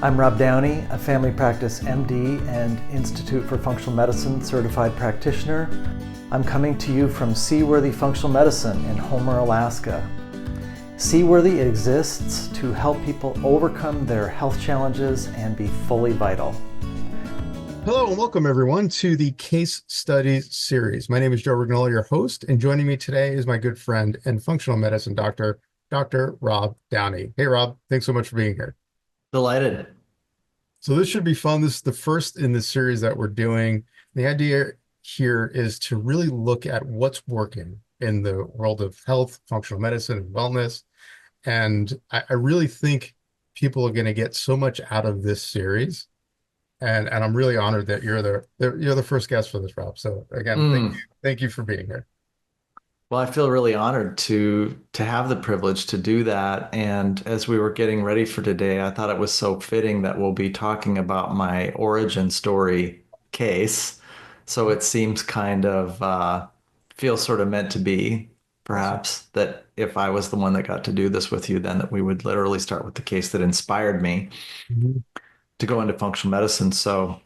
I'm Rob Downey, a family practice MD and Institute for Functional Medicine certified practitioner. I'm coming to you from Seaworthy Functional Medicine in Homer, Alaska. Seaworthy exists to help people overcome their health challenges and be fully vital. Hello and welcome everyone to the Case Studies series. My name is Joe Rignola, your host, and joining me today is my good friend and functional medicine doctor, Dr. Rob Downey. Hey Rob, thanks so much for being here. Delighted. So this should be fun. This is the first in this series that we're doing. The idea here is to really look at what's working in the world of health, functional medicine, and wellness. And I really think people are going to get so much out of this series. And I'm really honored that you're the first guest for this, Rob. So again, thank you for being here. Well, I feel really honored to have the privilege to do that. And as we were getting ready for today, I thought it was so fitting that we'll be talking about my origin story case. So it seems kind of feels sort of meant to be, perhaps, that if I was the one that got to do this with you, then that we would literally start with the case that inspired me to go into functional medicine. So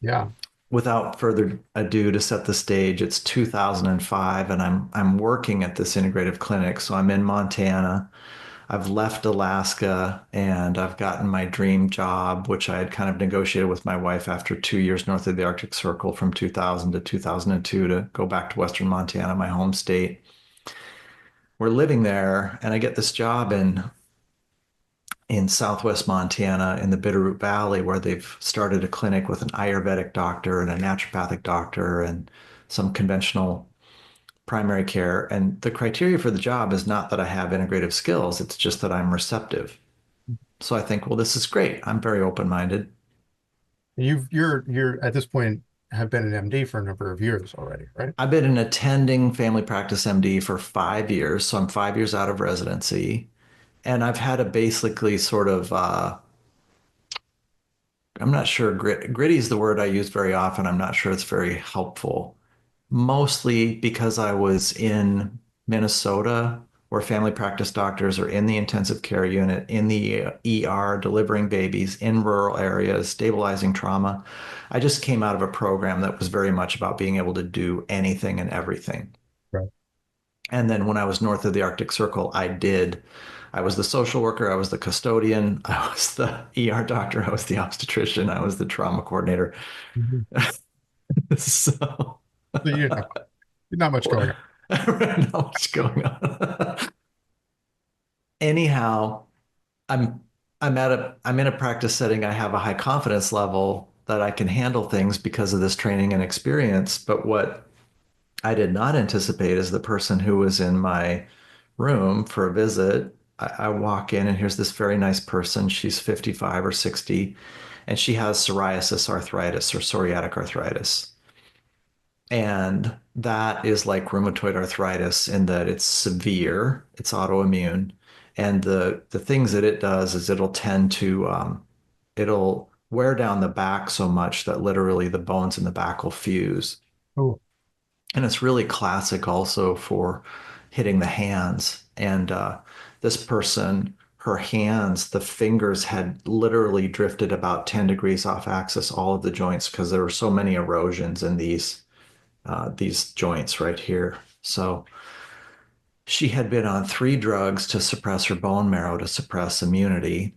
yeah, without further ado, to set the stage, it's 2005 and I'm working at this integrative clinic. So I'm in Montana. I've left Alaska and I've gotten my dream job, which I had kind of negotiated with my wife after 2 years north of the Arctic Circle from 2000 to 2002 to go back to Western Montana, my home state. We're living there and I get this job in Southwest Montana in the Bitterroot Valley, where they've started a clinic with an Ayurvedic doctor and a naturopathic doctor and some conventional primary care. And the criteria for the job is not that I have integrative skills, it's just that I'm receptive. So I think, well, this is great. I'm very open-minded. You're at this point have been an MD for a number of years already, right? I've been an attending family practice MD for 5 years. So I'm 5 years out of residency. And I've had a basically sort of, I'm not sure, gritty is the word I use very often. I'm not sure it's very helpful. Mostly because I was in Minnesota, where family practice doctors are in the intensive care unit, in the ER, delivering babies in rural areas, stabilizing trauma. I just came out of a program that was very much about being able to do anything and everything. Right. And then when I was north of the Arctic Circle, I was the social worker, I was the custodian, I was the ER doctor, I was the obstetrician, I was the trauma coordinator. So you're not much going on. not much going on. Anyhow, I'm in a practice setting. I have a high confidence level that I can handle things because of this training and experience. But what I did not anticipate is the person who was in my room for a visit. I walk in and here's this very nice person. She's 55 or 60, and she has psoriasis arthritis or psoriatic arthritis. And that is like rheumatoid arthritis in that it's severe, it's autoimmune. And the things that it does is it'll tend to, it'll wear down the back so much that literally the bones in the back will fuse. Oh. And it's really classic also for hitting the hands. And this person, her hands, the fingers had literally drifted about 10 degrees off axis, all of the joints, because there were so many erosions in these joints right here. So she had been on 3 drugs to suppress her bone marrow, to suppress immunity,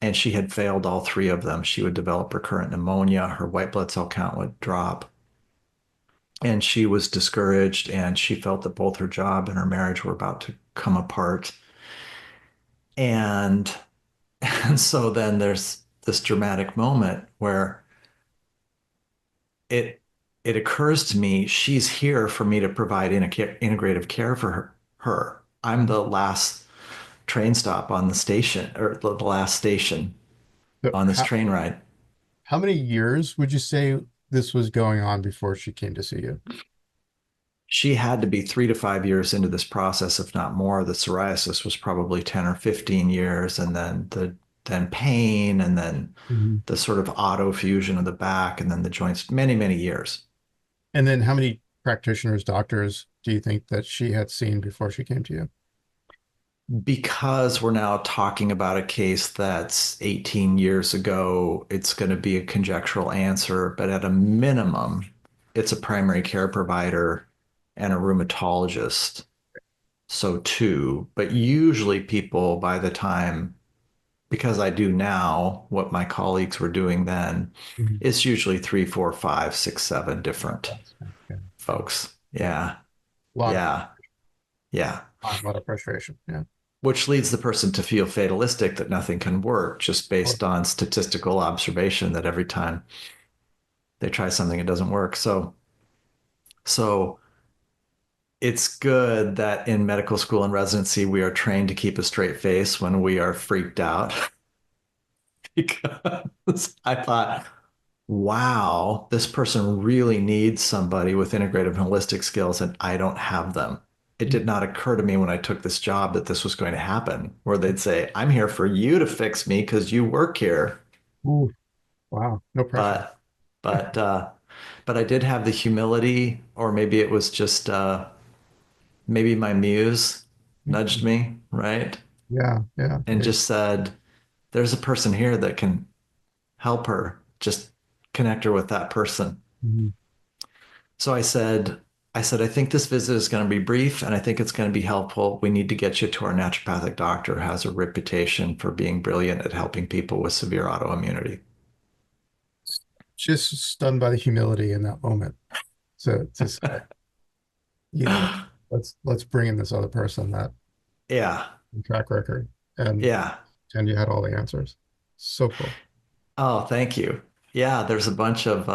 and she had failed all 3 of them. She would develop recurrent pneumonia, her white blood cell count would drop. And she was discouraged and she felt that both her job and her marriage were about to come apart. And so then there's this dramatic moment where it occurs to me, she's here for me to provide integrative care for her. I'm the last train stop on the station, or the last station on this train ride. How many years would you say this was going on before she came to see you? She had to be 3 to 5 years into this process, if not more. The psoriasis was probably 10 or 15 years, and then pain, and then the sort of auto fusion of the back, and then the joints, many, many years. And then how many practitioners, doctors do you think that she had seen before she came to you? because we're now talking about a case that's 18 years ago, it's going to be a conjectural answer, but at a minimum, it's a primary care provider and a rheumatologist. So two, but usually people by the time, because I do now what my colleagues were doing then, Mhm. it's usually three, four, five, six, seven different That's fine. Yeah. Yeah. folks. Yeah. A lot of Yeah. Yeah. a lot of frustration. Yeah. Which leads the person to feel fatalistic that nothing can work just Or- based on statistical observation that every time they try something, it doesn't work. So it's good that in medical school and residency, we are trained to keep a straight face when we are freaked out because I thought, wow, this person really needs somebody with integrative and holistic skills, and I don't have them. It did not occur to me when I took this job that this was going to happen, where they'd say, I'm here for you to fix me because you work here. Ooh, wow. No pressure. But, but, uh, but I did have the humility, or maybe it was just, maybe my muse nudged Mhm. me, right? Yeah. Yeah. And Yeah. just said, there's a person here that can help her. Just connect her with that person. Mhm. So I said, I think this visit is going to be brief and I think it's going to be helpful. We need to get you to our naturopathic doctor who has a reputation for being brilliant at helping people with severe autoimmunity. Just stunned by the humility in that moment. So to say, let's bring in this other person that Yeah. track record and Yeah. you had all the answers. So cool. Oh, thank you. Yeah, there's a bunch of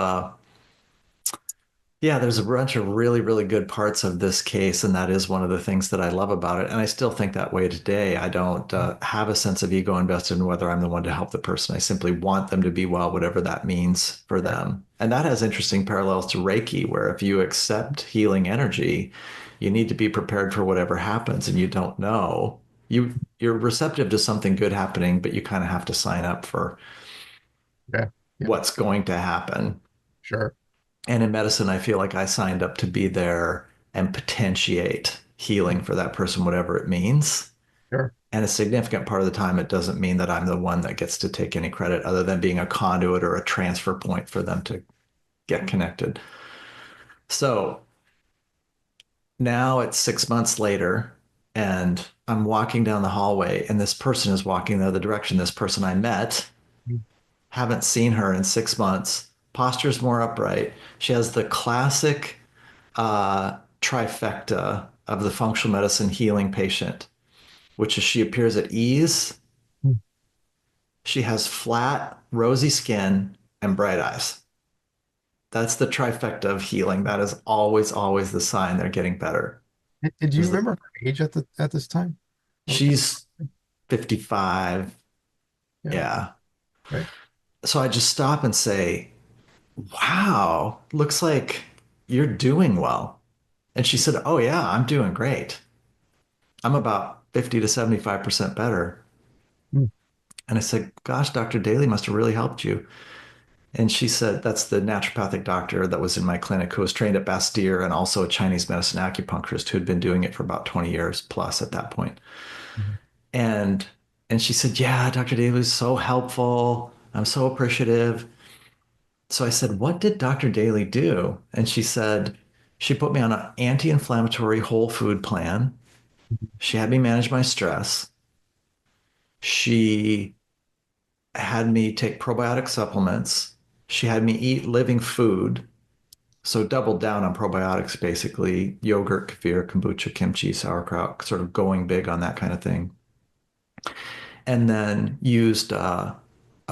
really, really good parts of this case, and that is one of the things that I love about it. And I still think that way today. I don't have a sense of ego invested in whether I'm the one to help the person. I simply want them to be well, whatever that means for Right. them. And that has interesting parallels to Reiki, where if you accept healing energy, you need to be prepared for whatever happens, and you don't know. You're receptive to something good happening, but you kind of have to sign up for Yeah. Yeah. what's going to happen. Sure. And in medicine, I feel like I signed up to be there and potentiate healing for that person, whatever it means. Sure. And a significant part of the time, it doesn't mean that I'm the one that gets to take any credit other than being a conduit or a transfer point for them to get connected. So now it's 6 months later, and I'm walking down the hallway, and this person is walking the other direction. This person I met, haven't seen her in 6 months. Posture's more upright. She has the classic trifecta of the functional medicine healing patient, which is she appears at ease, she has flat, rosy skin, and bright eyes. That's the trifecta of healing. That is always, always the sign they're getting better. Do you Is that remember her age at this time? Oh, she's 55. yeah. Yeah. Right. So I just stop and say, wow, looks like you're doing well. And she said, oh, yeah, I'm doing great. I'm about 50 to 75% better. Mm. And I said, gosh, Dr. Daly must have really helped you. And she said, that's the naturopathic doctor that was in my clinic who was trained at Bastyr and also a Chinese medicine acupuncturist who had been doing it for about 20 years plus at that point. Mhm. And and she said, yeah, Dr. Daly was so helpful. I'm so appreciative. So I said, what did Dr. Daly do? And she said, she put me on an anti-inflammatory whole food plan. She had me manage my stress. She had me take probiotic supplements. She had me eat living food. So doubled down on probiotics, basically yogurt, kefir, kombucha, kimchi, sauerkraut, sort of going big on that kind of thing. And then used a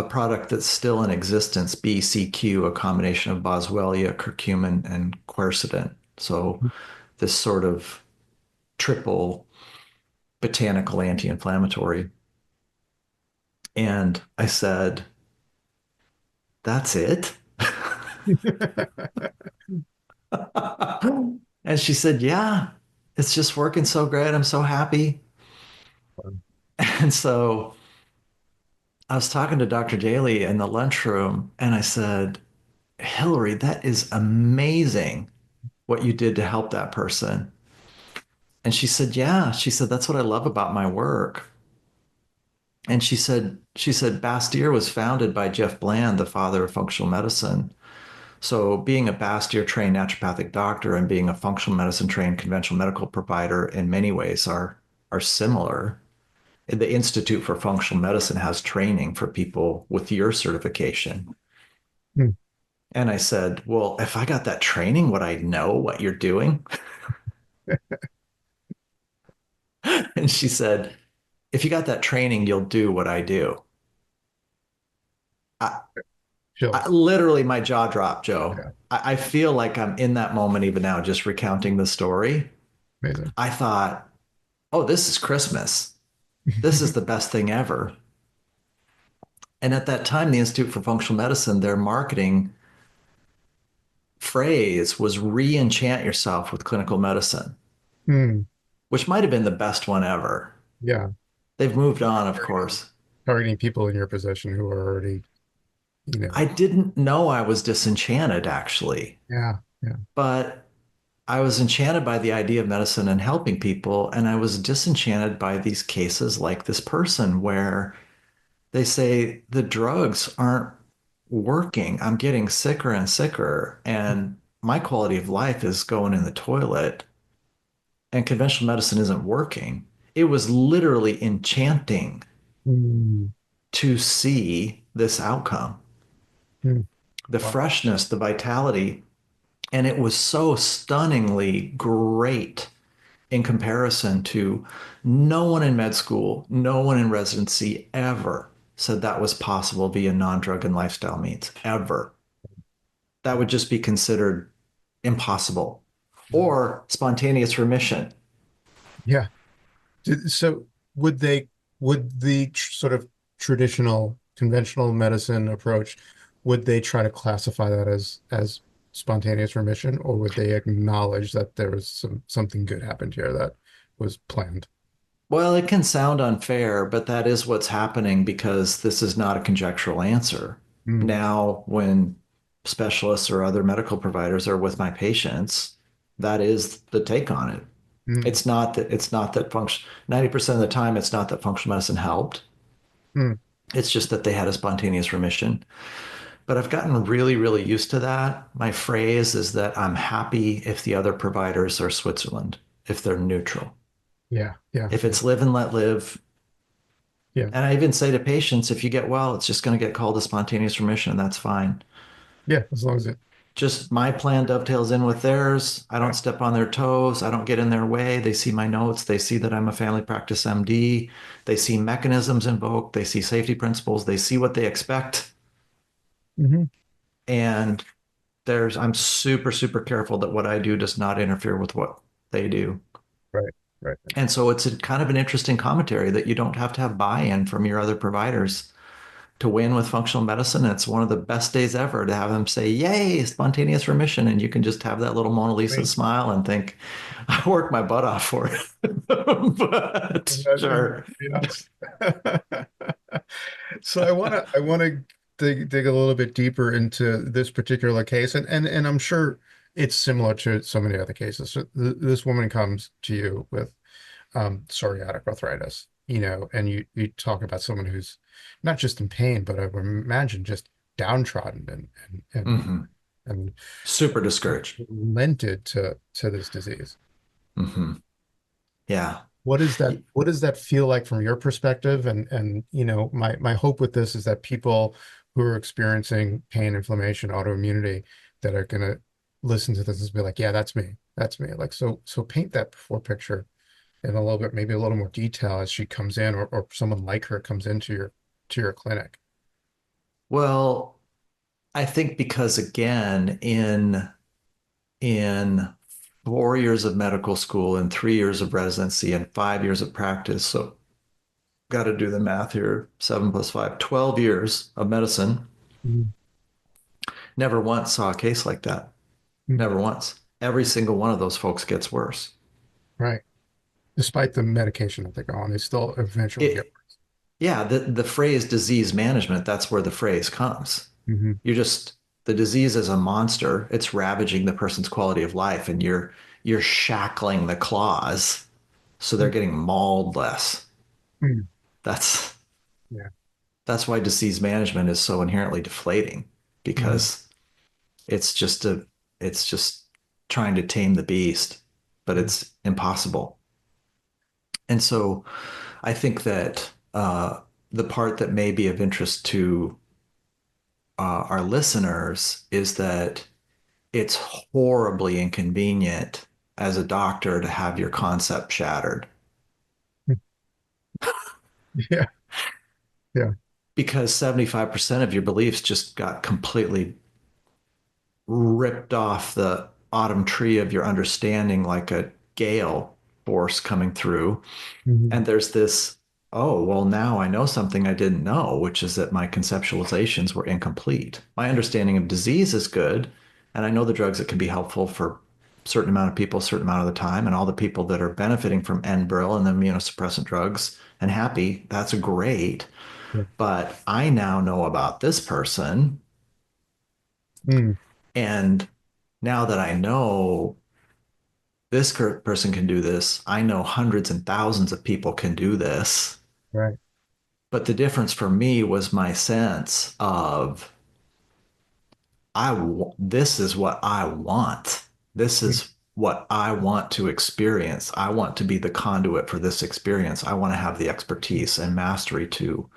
product that's still in existence, BCQ, a combination of boswellia, curcumin, and quercetin. So this sort of triple botanical anti-inflammatory. And I said, that's it? And she said, yeah, it's just working so great. I'm so happy. And so I was talking to Dr. Daly in the lunchroom and I said, Hillary, that is amazing what you did to help that person. And she said, yeah, she said, that's what I love about my work. And she said, Bastyr was founded by Jeff Bland, the father of functional medicine. So being a Bastyr trained naturopathic doctor and being a functional medicine trained conventional medical provider in many ways are similar. The Institute for Functional Medicine has training for people with your certification. Hmm. And I said, well, if I got that training, would I know what you're doing? And she said, if you got that training, you'll do what I do. I, Chills. literally, my jaw dropped, Joe. Yeah. I feel like I'm in that moment even now, just recounting the story. Amazing. I thought, oh, this is Christmas. This is the best thing ever. And at that time, the Institute for Functional Medicine, their marketing phrase was re-enchant yourself with clinical medicine, Hmm. which might have been the best one ever. Yeah. They've moved on, of Targeting, course. targeting people in your position who are already, you know, I didn't know I was disenchanted, actually, yeah, yeah. but I was enchanted by the idea of medicine and helping people. And I was disenchanted by these cases like this person where they say the drugs aren't working. I'm getting sicker and sicker, and my quality of life is going in the toilet, and conventional medicine isn't working. It was literally enchanting Hmm. to see this outcome, Hmm. the Wow. freshness, the vitality. And it was so stunningly great in comparison to no one in med school, no one in residency ever said that was possible via non-drug and lifestyle means, ever. That would just be considered impossible or spontaneous remission. Yeah. So would they, would the sort of traditional conventional medicine approach, would they try to classify that as spontaneous remission, or would they acknowledge that there was something good happened here that was planned? Well, it can sound unfair, but that is what's happening because this is not a conjectural answer. Mm, Now, when specialists or other medical providers are with my patients, that is the take on it. mm, It's not that function 90% of the time it's not that functional medicine helped. mm. It's just that they had a spontaneous remission. But I've gotten really, really used to that. My phrase is that I'm happy if the other providers are Switzerland, if they're neutral. Yeah, yeah, If yeah, it's live and let live, yeah, and I even say to patients, if you get well, it's just going to get called a spontaneous remission. That's fine. yeah. As long as it, Just my plan dovetails in with theirs. I don't yeah. step on their toes. I don't get in their way. They see my notes. They see that I'm a family practice MD. They see mechanisms invoked. They see safety principles. They see what they expect. Hmm. And I'm super, super careful that what I do does not interfere with what they do. Right, right. And so it's a kind of an interesting commentary that you don't have to have buy-in from your other providers to win with functional medicine. And it's one of the best days ever to have them say, yay, spontaneous remission. And you can just have that little Mona Lisa Right. smile and think, I worked my butt off for it. But sure. Yes. So I want to dig a little bit deeper into this particular case, and I'm sure it's similar to so many other cases. So this woman comes to you with psoriatic arthritis, and you talk about someone who's not just in pain, but I would imagine just downtrodden Hmm. and Super discouraged. relented to this disease. Hmm. Yeah. What does that feel like from your perspective? And my hope with this is that people who are experiencing pain, inflammation, autoimmunity that are gonna listen to this and be like, yeah, that's me. That's me. Like, so paint that before picture in a little bit, maybe a little more detail as she comes in, or someone like her comes into your clinic. Well, I think because again, in 4 years of medical school and 3 years of residency and 5 years of practice, so got to do the math here, 7 + 5, 12 years of medicine, Mhm. never once saw a case like that. Mhm. Never once. Every single one of those folks gets worse. Right. Despite the medication that they go on, they still eventually get It, yeah, the phrase disease management, that's where the phrase comes. worse. Hmm. You're just the disease is a monster. It's ravaging the person's quality of life, and you're shackling the claws So they're getting mauled less. Mm. That's Yeah. that's why disease management is so inherently deflating Mhm. because it's just a it's just trying to tame the beast, but Yeah. it's impossible. And so I think that the part that may be of interest to our listeners is that it's horribly inconvenient as a doctor to have your concept shattered Yeah. Yeah. because 75% of your beliefs just got completely ripped off the autumn tree of your understanding like a gale force coming through. Mhm. And there's this, oh, well, now I know something I didn't know, which is that my conceptualizations were incomplete. My understanding of disease is good, and I know the drugs that can be helpful for a certain amount of people, a certain amount of the time, and all the people that are benefiting from Enbrel and the immunosuppressant drugs and happy, that's great. Yeah. But I now know about this person, Mm. and now that I know this person can do this, I know hundreds and thousands of people can do this. Right. But the difference for me was my sense of this is what I want. This Mm. is what I want to experience. I want to be the conduit for this experience. I want to have the expertise and mastery too.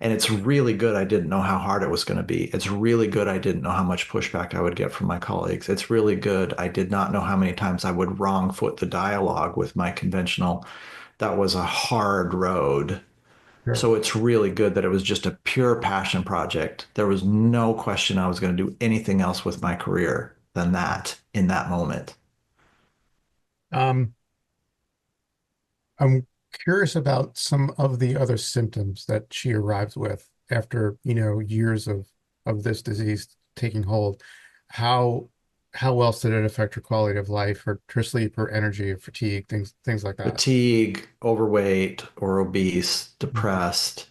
And it's really good. I didn't know how hard it was going to be. It's really good. I didn't know how much pushback I would get from my colleagues. It's really good. I did not know how many times I would wrong foot the dialogue with my conventional. That was a hard road. Sure. So it's really good that it was just a pure passion project. There was no question I was going to do anything else with my career than that in that moment. Um, I'm curious about some of the other symptoms that she arrives with after, years of this disease taking hold. How how else did it affect her quality of life, her sleep, her energy, her fatigue, things like that? Fatigue, overweight or obese, Mhm. depressed,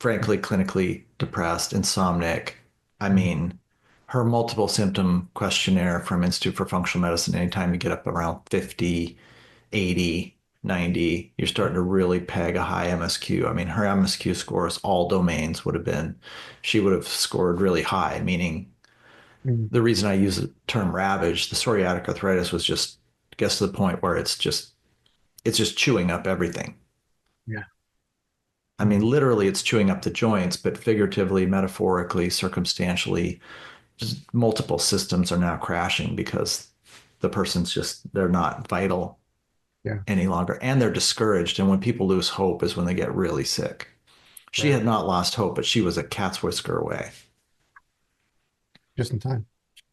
frankly, clinically depressed, insomnic. I Mhm. mean, her multiple symptom questionnaire from Institute for Functional Medicine, anytime you get up around 50, 80, 90, you're starting to really peg a high MSQ. I mean, her MSQ scores, all domains would have been, she would have scored really high, meaning Mhm. the reason I use the term ravage, the psoriatic arthritis was just gets to the point where it's just chewing up everything. Yeah. I mean, Mhm. literally, it's chewing up the joints, but figuratively, metaphorically, circumstantially, just multiple systems are now crashing because the person's just, they're not vital Yeah. any longer and they're discouraged. And when people lose hope is when they get really sick. She Right. had not lost hope, but she was a cat's whisker away. Just in time.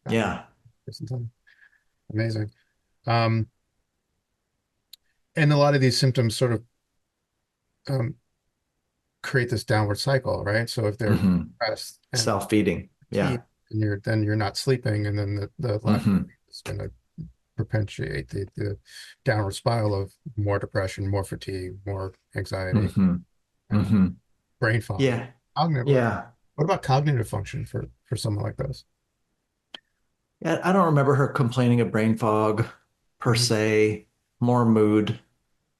Got there. Yeah. Just in time. Amazing. Um, and a lot of these symptoms sort of um, create this downward cycle, right? So if they're Hmm. depressed and Self-feeding. Yeah. fatigued, and you're not sleeping, and then the lack of Hmm. sleep is going to perpetuate the downward spiral of more depression, more fatigue, more anxiety, Hmm. uh, Hmm. brain fog. Yeah. Cognitive. Yeah. What about cognitive function for someone like this? Yeah. I don't remember her complaining of brain fog per Mhm. se, more mood,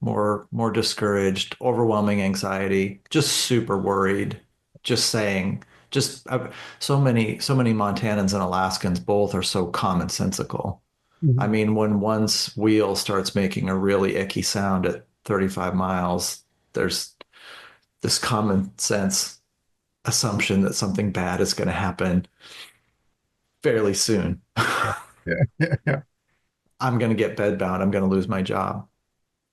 more discouraged, overwhelming anxiety, just super worried, just saying, just so many Montanans and Alaskans both are so commonsensical. I Mhm. mean, when one's wheel starts making a really icky sound at 35 miles, there's this common sense assumption that something bad is going to happen fairly soon. Yeah, yeah, yeah, yeah. I'm going to get bedbound. I'm going to lose my job.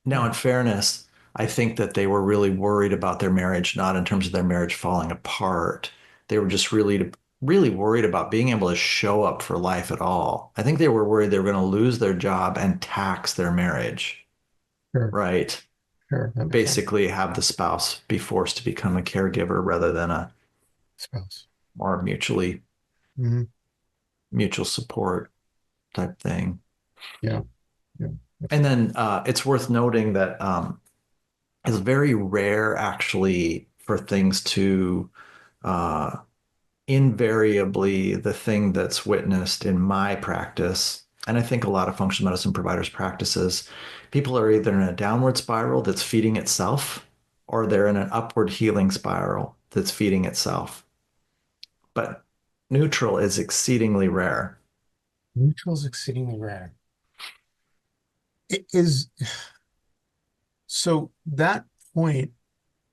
Now, Yeah. in fairness, I think that they were really worried about their marriage, not in terms of their marriage falling apart. They were just really worried about being able to show up for life at all. I think they were worried they were going to lose their job and tax their marriage, Sure, right? sure. That makes sense. Basically, have the spouse be forced to become a caregiver rather than a Spouse. more Hmm. mutual support type thing. Yeah, yeah. And Absolutely. then it's worth noting that it's very rare actually for things to uh, invariably the thing that's witnessed in my practice, and I think a lot of functional medicine providers' practices, People are either in a downward spiral that's feeding itself, or they're in an upward healing spiral that's feeding itself. But neutral is exceedingly rare. Neutral is exceedingly rare. It is so that point,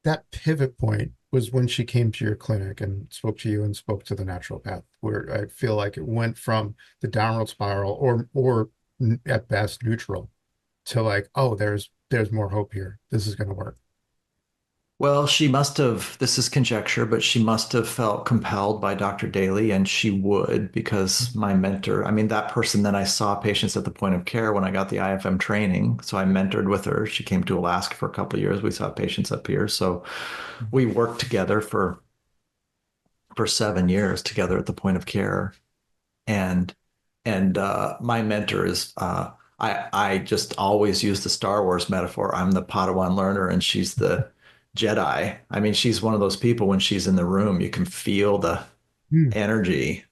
that pivot point was when she came to your clinic and spoke to you and spoke to the naturopath, where I feel like it went from the downward spiral or at best neutral to like, oh, there's more hope here. This is going to work. Well, she must have, this is conjecture, but she must have felt compelled by Dr. Daly, and she would because my mentor, I mean, that person that I saw patients at the point of care when I got the IFM training. So I mentored with her. She came to Alaska for a couple of years. We saw patients up here. So we worked together for 7 years together at the point of care. And my mentor is I just always use the Star Wars metaphor. I'm the Padawan learner and she's the Jedi. I mean, she's one of those people when she's in the room, you can feel the Mm, energy.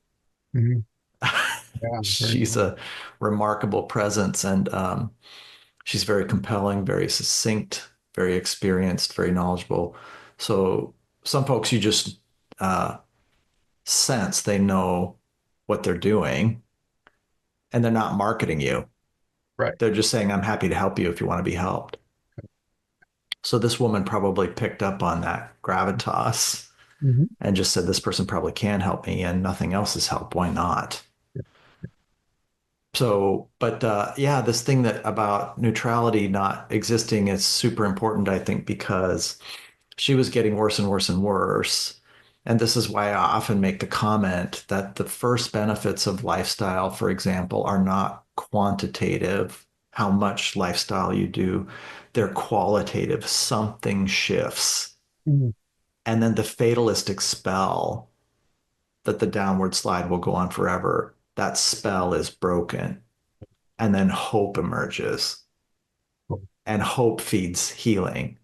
mhm. Yeah, very She's cool. a remarkable presence and she's very compelling, very succinct, very experienced, very knowledgeable. So some folks you just sense they know what they're doing and they're not marketing you. Right. They're just saying, I'm happy to help you if you want to be helped. So this woman probably picked up on that gravitas Mhm. and just said, this person probably can help me and nothing else has helped. Why not? Yeah. So, but yeah, this thing that about neutrality not existing is super important, I think, because she was getting worse and worse and worse. And this is why I often make the comment that the first benefits of lifestyle, for example, are not quantitative, how much lifestyle you do, they're qualitative. Something shifts. Mhm. And then the fatalistic spell that the downward slide will go on forever, that spell is broken. And then hope emerges. Cool. And hope feeds healing.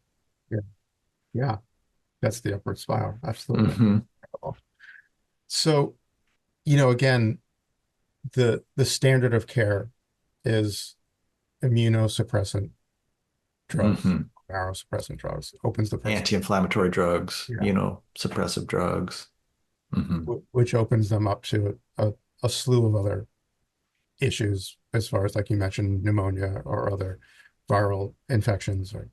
Yeah. Yeah. That's the upward spiral. Absolutely. Mm-hmm. So, again, the standard of care is immunosuppressant drugs, Mm-hmm. marrow-suppressant drugs, opens the person, Anti-inflammatory drugs, yeah, suppressive drugs. Mm-hmm. which opens them up to a slew of other issues as far as, like you mentioned, pneumonia or other viral infections or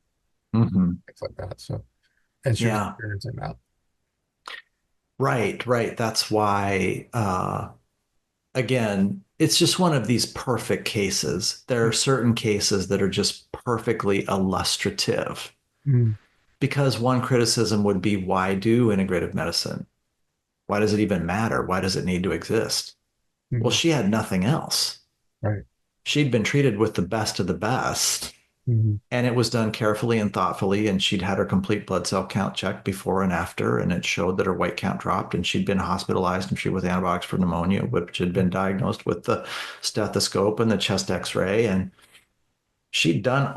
Mm-hmm. things like that. So, and she was Yeah, experiencing that. right, right. That's why, again, it's just one of these perfect cases. There are certain cases that are just perfectly illustrative Mm-hmm. because one criticism would be, why do integrative medicine? Why does it even matter? Why does it need to exist? Well, Mm-hmm. she had nothing else. Right. She'd been treated with the best of the best. Mm-hmm. And it was done carefully and thoughtfully. And she'd had her complete blood cell count checked before and after. And it showed that her white count dropped. And she'd been hospitalized and treated with antibiotics for pneumonia, which had been diagnosed with the stethoscope and the chest x ray. And she'd done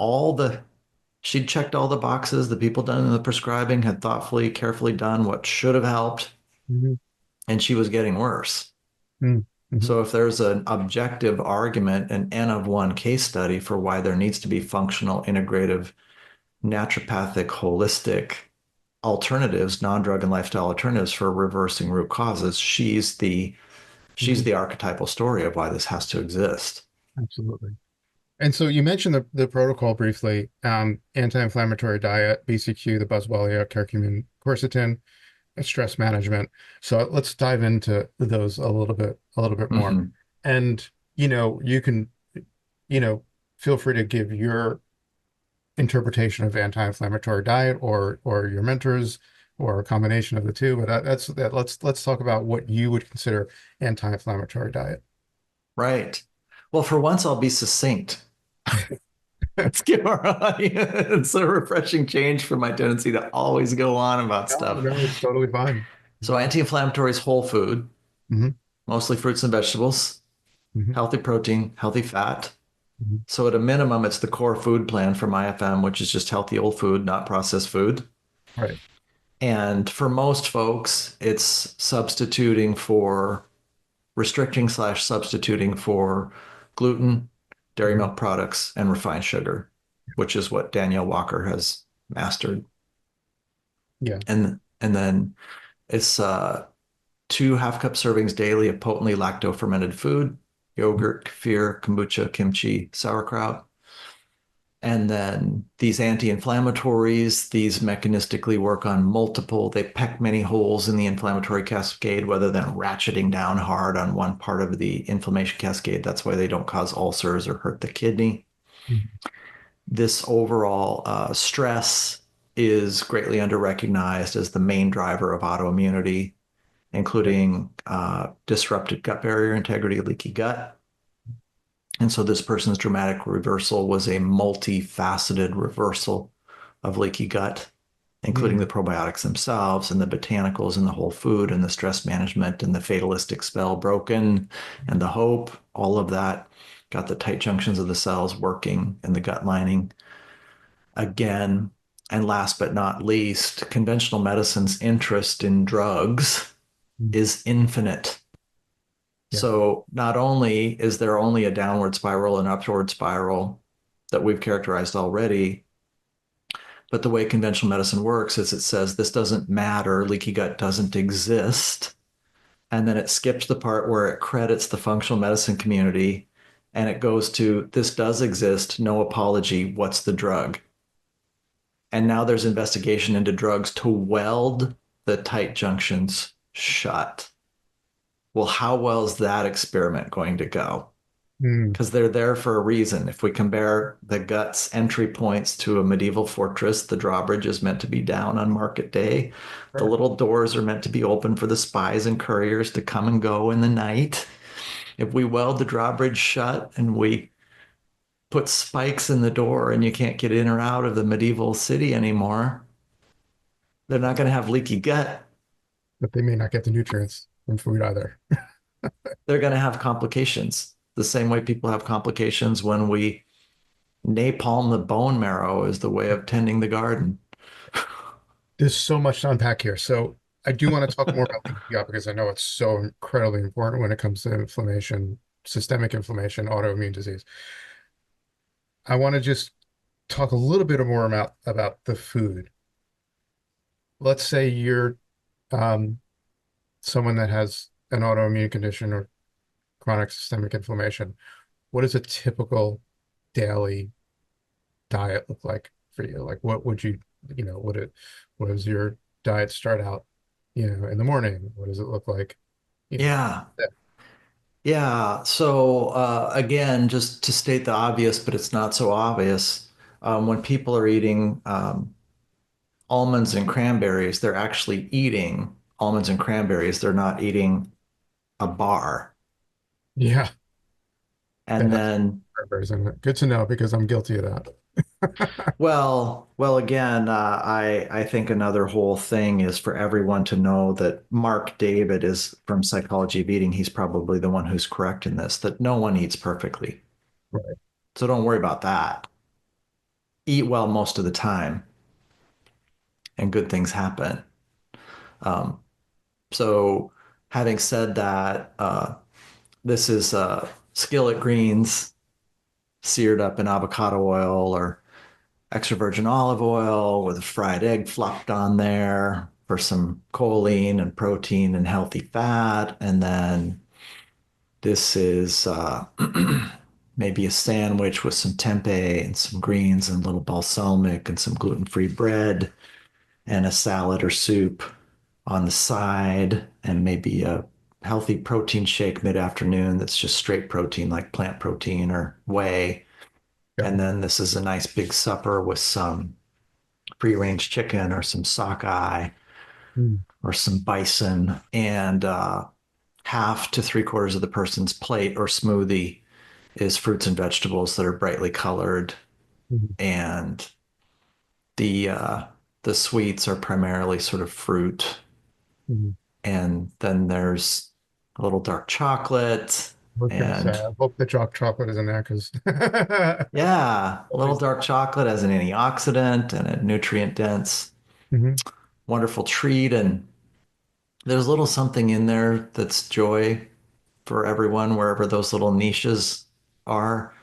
she'd checked all the boxes. The people done in the prescribing had thoughtfully, carefully done what should have helped. Mm-hmm. And she was getting worse. Mm-hmm. So if there's an objective argument, an N of one case study for why there needs to be functional, integrative, naturopathic, holistic alternatives, non-drug and lifestyle alternatives for reversing root causes, she's Mm-hmm. the archetypal story of why this has to exist. Absolutely. And so you mentioned the protocol briefly, anti-inflammatory diet, BCQ, the Boswellia, curcumin, quercetin, and stress management. So let's dive into those a little bit more. Mm-hmm. And, you can, feel free to give your interpretation of anti-inflammatory diet or your mentors or a combination of the two. But that's that. Let's talk about what you would consider anti-inflammatory diet. Right. Well, for once, I'll be succinct. Let's give our audience a refreshing change from my tendency to always go on about No, stuff. no, it's totally fine. So anti-inflammatory is whole food, Hmm. mostly fruits and vegetables, Hmm. healthy protein, healthy fat. Hmm. So at a minimum, it's the core food plan from IFM, which is just healthy old food, not processed food. Right. And for most folks, it's substituting for restricting slash substituting for gluten, dairy Hmm. milk products, and refined sugar. which is what Danielle Walker has mastered. Yeah. And then it's 2 half-cup servings daily of potently lacto-fermented food, yogurt, kefir, kombucha, kimchi, sauerkraut. And then these anti-inflammatories, these mechanistically work on multiple, they peck many holes in the inflammatory cascade rather than ratcheting down hard on one part of the inflammation cascade. That's why they don't cause ulcers or hurt the kidney. Mhm. This overall stress is greatly underrecognized as the main driver of autoimmunity, including disrupted gut barrier integrity, leaky gut. And so this person's dramatic reversal was a multifaceted reversal of leaky gut, including the Mm. probiotics themselves and the botanicals and the whole food and the stress management and the fatalistic spell broken and the hope. All of that got the tight junctions of the cells working in the gut lining again. And last but not least, conventional medicine's interest in drugs Mm. is infinite. Yeah. So not only is there only a downward spiral and upward spiral that we've characterized already, but the way conventional medicine works is it says this doesn't matter, leaky gut doesn't exist. And then it skips the part where it credits the functional medicine community and it goes to this does exist, no apology, what's the drug? And now there's investigation into drugs to weld the tight junctions shut. Well, how well is that experiment going to go? Mm. Because they're there for a reason. If we compare the gut's entry points to a medieval fortress, the drawbridge is meant to be down on market day. The Sure. little doors are meant to be open for the spies and couriers to come and go in the night. If we weld the drawbridge shut and we put spikes in the door and you can't get in or out of the medieval city anymore, they're not going to have leaky gut. But they may not get the nutrients from food either. They're going to have complications. The same way people have complications when we napalm the bone marrow is the way of tending the garden. There's so much to unpack here. So I do want to talk more about leaky gut because I know it's so incredibly important when it comes to inflammation, systemic inflammation, autoimmune disease. I want to just talk a little bit more about the food. Let's say you're um, someone that has an autoimmune condition or chronic systemic inflammation. What does a typical daily diet look like for you? Like what would you, what does your diet start out, in the morning? What does it look like? You know, Yeah. that- Yeah. So, again, just to state the obvious, but it's not so obvious, when people are eating almonds and cranberries, they're actually eating almonds and cranberries. They're not eating a bar. yeah, that And has then cranberries in it. Good to know because I'm guilty of that. well, again, I think another whole thing is for everyone to know that Mark David is from Psychology of Eating. He's probably the one who's correct in this, that no one eats perfectly. Right. So don't worry about that. Eat well most of the time, and good things happen. Um, so, having said that, this is skillet greens seared up in avocado oil or extra virgin olive oil with a fried egg flopped on there for some choline and protein and healthy fat. And then this is maybe a sandwich with some tempeh and some greens and a little balsamic and some gluten-free bread and a salad or soup on the side and maybe a healthy protein shake mid-afternoon that's just straight protein like plant protein or whey. Yeah. And then this is a nice big supper with some free range chicken or some sockeye Mm. or some bison, and half to three-quarters of the person's plate or smoothie is fruits and vegetables that are brightly colored, Mhm. and the uh, the sweets are primarily sort of fruit, Mhm. and then there's a little dark chocolate, I was gonna say, and I hope the dark chocolate is in there because yeah, a little dark chocolate as an antioxidant and a nutrient dense, Mhm. wonderful treat, and there's a little something in there that's joy for everyone, wherever those little niches are.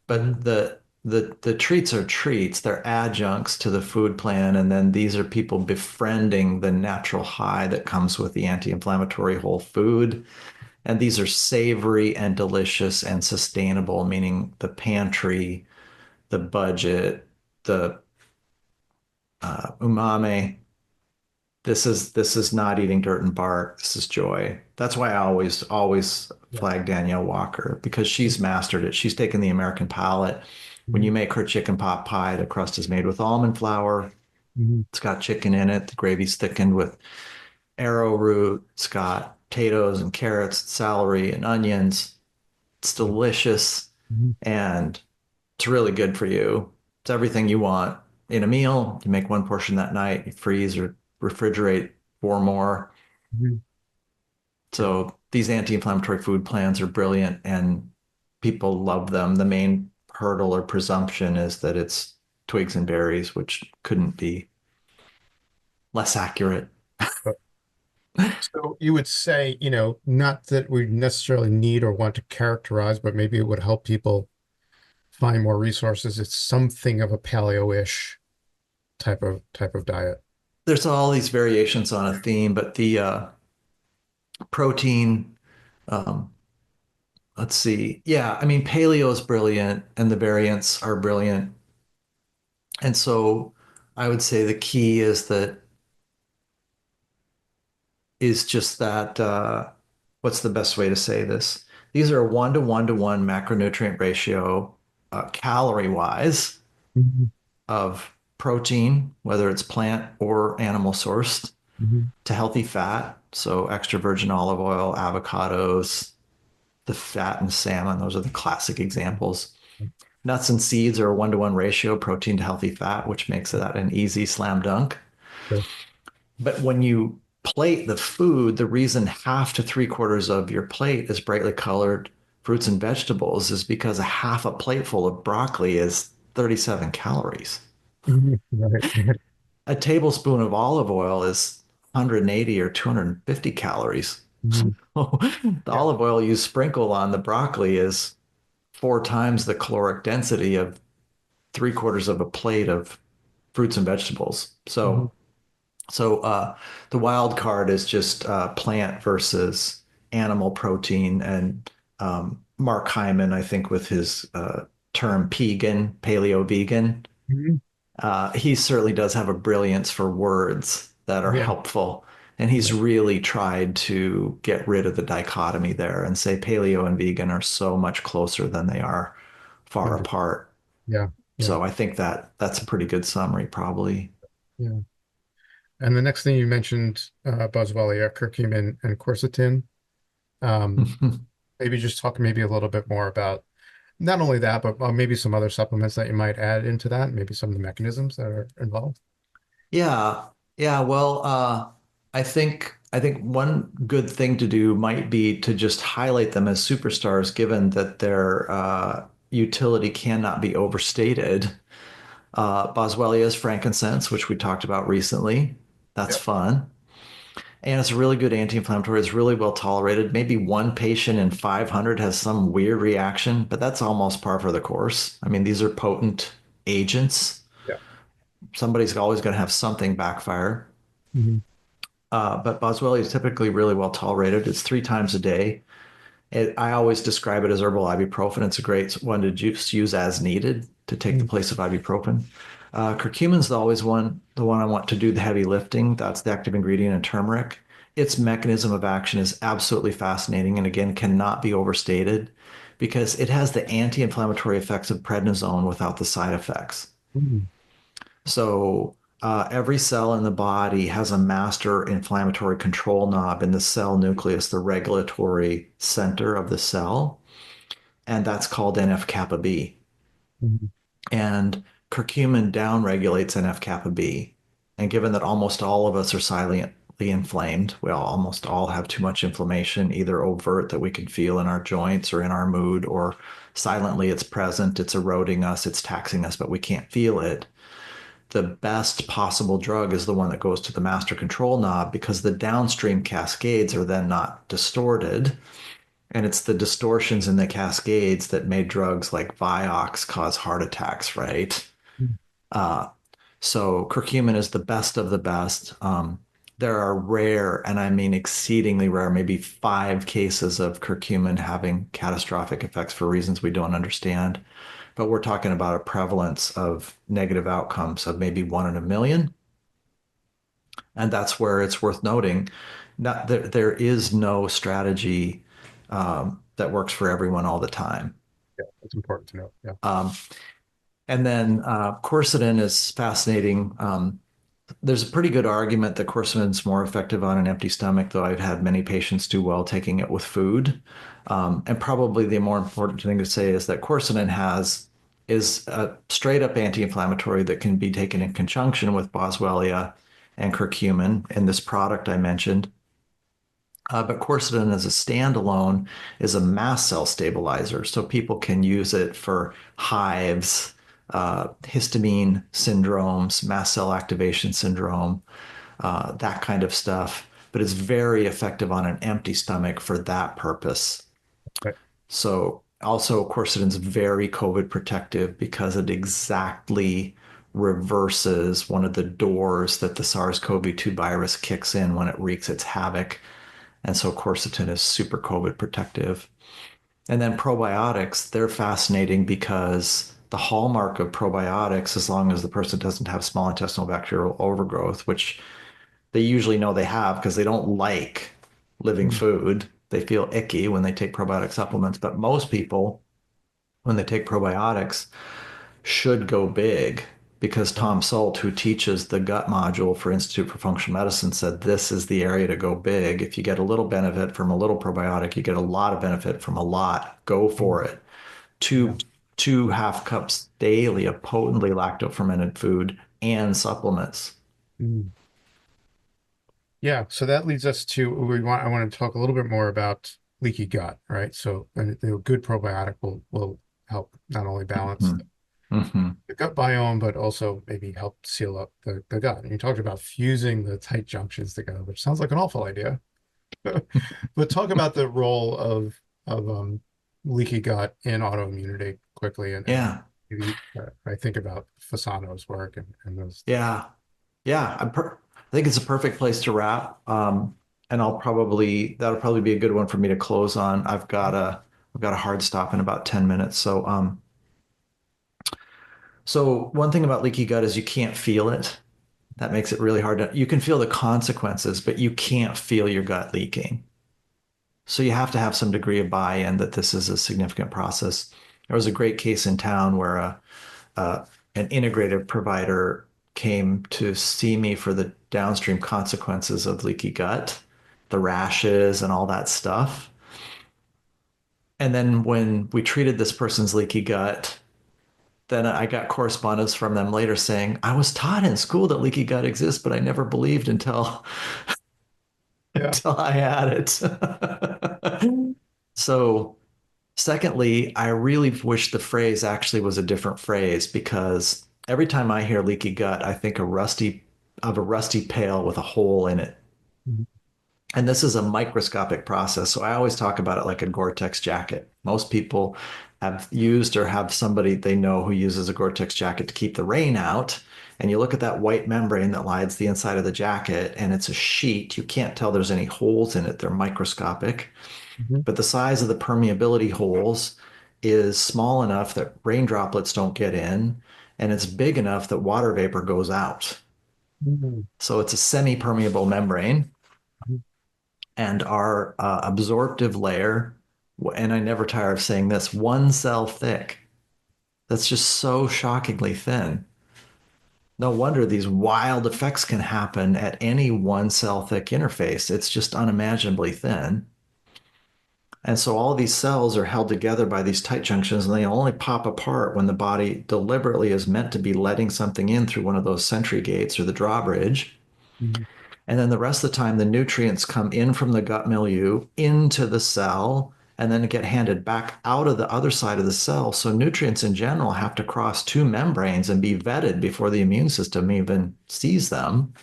But Mhm. the treats are treats. They're adjuncts to the food plan, and then these are people befriending the natural high that comes with the anti-inflammatory whole food. And these are savory and delicious and sustainable, meaning the pantry, the budget, the umami. This is not eating dirt and bark. This is joy. That's why I always Yeah. flag Danielle Walker because she's mastered it. She's taken the American palate. When you Mhm. make her chicken pot pie, the crust is made with almond flour. Mhm. It's got chicken in it. The gravy's thickened with arrowroot. It's got potatoes and carrots, celery and onions. It's delicious Mhm. and it's really good for you. It's everything you want in a meal. You make one portion that night, you freeze or refrigerate four more. Mhm. Yeah. So these anti-inflammatory food plans are brilliant and people love them. The main hurdle or presumption is that it's twigs and berries, which couldn't be less accurate. But- So you would say, not that we necessarily need or want to characterize, but maybe it would help people find more resources. It's something of a paleo-ish type of diet. There's all these variations on a theme, but the protein, um, let's see. Yeah, I mean, paleo is brilliant and the variants are brilliant. And so I would say the key is just that what's the best way to say this? These are a 1 to 1 to 1 macronutrient ratio, calorie wise, Mhm. of protein, whether it's plant or animal sourced, Mhm. to healthy fat. So extra virgin olive oil, avocados, the fat in salmon, those are the classic examples. Nuts and seeds are a 1 to 1 ratio, protein to healthy fat, which makes that an easy slam dunk. Sure. But when you plate the food, the reason half to three-quarters of your plate is brightly colored fruits and vegetables is because a half a plateful of broccoli is 37 calories. Mhm. Right. Right. A tablespoon of olive oil is 180 or 250 calories. Mhm. The Yeah. olive oil you sprinkle on the broccoli is 4 times the caloric density of three-quarters of a plate of fruits and vegetables. Mhm. So the wild card is just plant versus animal protein. And Mark Hyman, I think, with his term pegan, paleo vegan, Mhm. he certainly does have a brilliance for words that are Yeah. helpful. And he's Yeah. really tried to get rid of the dichotomy there and say paleo and vegan are so much closer than they are far Under- apart. Yeah. Yeah. So I think that's a pretty good summary, probably. Yeah. And the next thing you mentioned, Boswellia, curcumin, and quercetin. Um, maybe just talk maybe a little bit more about not only that, but maybe some other supplements that you might add into that, maybe some of the mechanisms that are involved. Yeah, yeah. Well, I think one good thing to do might be to just highlight them as superstars, given that their utility cannot be overstated. Boswellia is frankincense, which we talked about recently. That's Yep. fun. And it's a really good anti-inflammatory. It's really well tolerated. Maybe one patient in 500 has some weird reaction, but that's almost par for the course. I mean, these are potent agents. Yeah. Somebody's always going to have something backfire. Mhm. But Boswellia is typically really well tolerated. It's 3 times a day. I always describe it as herbal ibuprofen. It's a great one to just use as needed to take the Mhm. place of ibuprofen. Curcumin's always the one I want to do the heavy lifting. That's the active ingredient in turmeric. Its mechanism of action is absolutely fascinating and again cannot be overstated because it has the anti-inflammatory effects of prednisone without the side effects. Mhm. So every cell in the body has a master inflammatory control knob in the cell nucleus, the regulatory center of the cell, and that's called NF-kappa B. Mhm. And curcumin downregulates NF-kappa B. And given that almost all of us are silently inflamed, we almost all have too much inflammation, either overt that we can feel in our joints or in our mood, or silently it's present, it's eroding us, it's taxing us, but we can't feel it. The best possible drug is the one that goes to the master control knob because the downstream cascades are then not distorted. And it's the distortions in the cascades that made drugs like Vioxx cause heart attacks, right? Mm. Uh, so curcumin is the best of the best. There are rare, and I mean exceedingly rare, maybe 5 cases of curcumin having catastrophic effects for reasons we don't understand. But we're talking about a prevalence of negative outcomes of maybe 1 in 1 million. And that's where it's worth noting there is no strategy that works for everyone all the time. Yeah, it's important to know. Yeah. Um, and then quercetin is fascinating. There's a pretty good argument that quercetin is more effective on an empty stomach, though I've had many patients do well taking it with food. And probably the more important thing to say is that quercetin is a straight up anti-inflammatory that can be taken in conjunction with boswellia and curcumin in this product I mentioned. But quercetin as a standalone is a mast cell stabilizer. So people can use it for hives, histamine syndromes, mast cell activation syndrome, that kind of stuff. But it's very effective on an empty stomach for that purpose. Right. So also quercetin is very COVID protective because it exactly reverses one of the doors that the SARS-CoV-2 virus kicks in when it wreaks its havoc. And so quercetin is super COVID protective. And then probiotics, they're fascinating because the hallmark of probiotics, as long as the person doesn't have small intestinal bacterial overgrowth, which they usually know they have because they don't like living Mm. food. They feel icky when they take probiotic supplements. But most people, when they take probiotics, should go big because Yeah. Tom Salt, who teaches the gut module for Institute for Functional Medicine, said this is the area to go big. If you get a little benefit from a little probiotic, you get a lot of benefit from a lot. Go for Mm. it. Yeah. Two half cups daily of potently lacto fermented food and supplements. Mm. Yeah, so that leads us to I want to talk a little bit more about leaky gut, right? So and the good probiotic will help not only balance Mhm. Mhm. the gut biome, but also maybe help seal up the gut. And you talked about fusing the tight junctions together, which sounds like an awful idea. But talk about the role of leaky gut in autoimmunity quickly, and Yeah. maybe I think about Fasano's work and those. Yeah. Yeah. I think it's a perfect place to wrap. And that'll probably be a good one for me to close on. I've got a hard stop in about 10 minutes. So one thing about leaky gut is you can't feel it. That makes it really hard you can feel the consequences, but you can't feel your gut leaking. So you have to have some degree of buy-in that this is a significant process. There was a great case in town where an integrative provider came to see me for the downstream consequences of leaky gut, the rashes and all that stuff. And then when we treated this person's leaky gut, then I got correspondence from them later saying, I was taught in school that leaky gut exists, but I never believed until Yeah. until I had it. So, secondly, I really wish the phrase actually was a different phrase because every time I hear leaky gut, I think of a rusty pail with a hole in it. Mhm. And this is a microscopic process. So I always talk about it like a Gore-Tex jacket. Most people have used or have somebody they know who uses a Gore-Tex jacket to keep the rain out. And you look at that white membrane that lines the inside of the jacket, and it's a sheet. You can't tell there's any holes in it. They're microscopic. Mhm. But the size of the permeability holes is small enough that rain droplets don't get in, and it's big enough that water vapor goes out. Mhm. So it's a semi-permeable membrane. And our absorptive layer, and I never tire of saying this, 1 cell thick. That's just so shockingly thin. No wonder these wild effects can happen at any 1 cell thick interface. It's just unimaginably thin. And so all these cells are held together by these tight junctions, and they only pop apart when the body deliberately is meant to be letting something in through one of those sentry gates or the drawbridge. Mhm. And then the rest of the time, the nutrients come in from the gut milieu into the cell and then get handed back out of the other side of the cell. So nutrients in general have to cross 2 membranes and be vetted before the immune system even sees them.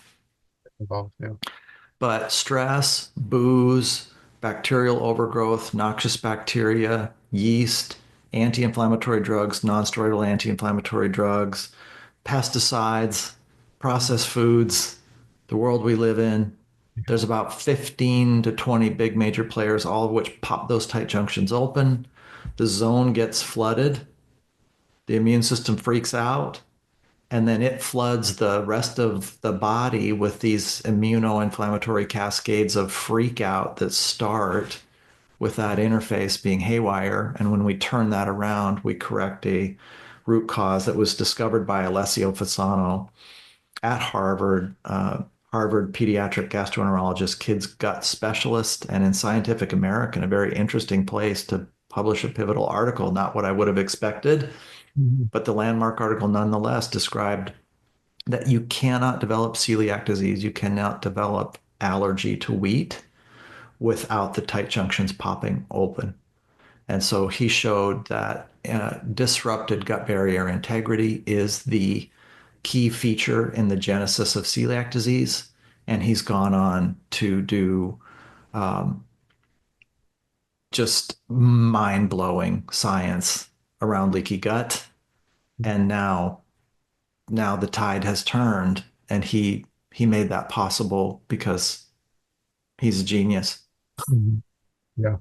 Involved. Yeah. But stress, booze, bacterial overgrowth, noxious bacteria, yeast, anti-inflammatory drugs, non-steroidal anti-inflammatory drugs, pesticides, processed foods, the world we live in. There's about 15 to 20 big major players, all of which pop those tight junctions open. The zone gets flooded. The immune system freaks out, and then it floods the rest of the body with these immunoinflammatory cascades of freak out that start with that interface being haywire. And when we turn that around, we correct a root cause that was discovered by Alessio Fasano at Harvard, Harvard pediatric gastroenterologist, kids gut specialist, and in Scientific American, a very interesting place to publish a pivotal article. Not what I would have expected, but the landmark article nonetheless described that you cannot develop celiac disease, you cannot develop allergy to wheat without the tight junctions popping open. And so he showed that disrupted gut barrier integrity is the key feature in the genesis of celiac disease. And he's gone on to do just mind-blowing science around leaky gut. And now the tide has turned, and he made that possible because he's a genius. Yeah.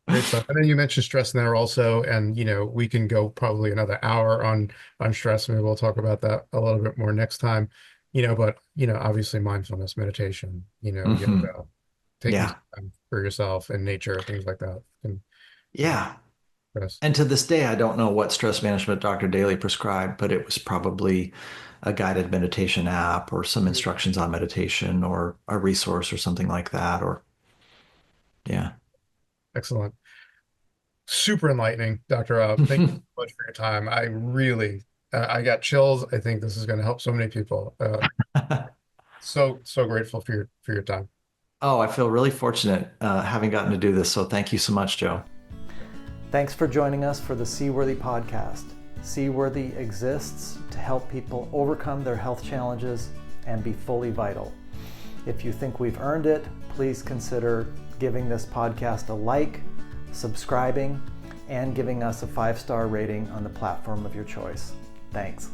Great stuff. And then you mentioned stress in there also, and we can go probably another hour on stress. Maybe we'll talk about that a little bit more next time. But obviously mindfulness, meditation, yoga, taking time for yourself and nature, things like that. Stress. And to this day, I don't know what stress management Dr. Daly prescribed, but it was probably a guided meditation app or some instructions on meditation or a resource or something like that. Excellent. Super enlightening, Dr. Rob. Thank you so much for your time. I really, I got chills. I think this is going to help so many people. So grateful for your time. Oh, I feel really fortunate having gotten to do this. So thank you so much, Joe. Thanks for joining us for the Seaworthy podcast. Seaworthy exists to help people overcome their health challenges and be fully vital. If you think we've earned it, please consider giving this podcast a like, subscribing, and giving us a 5-star rating on the platform of your choice. Thanks.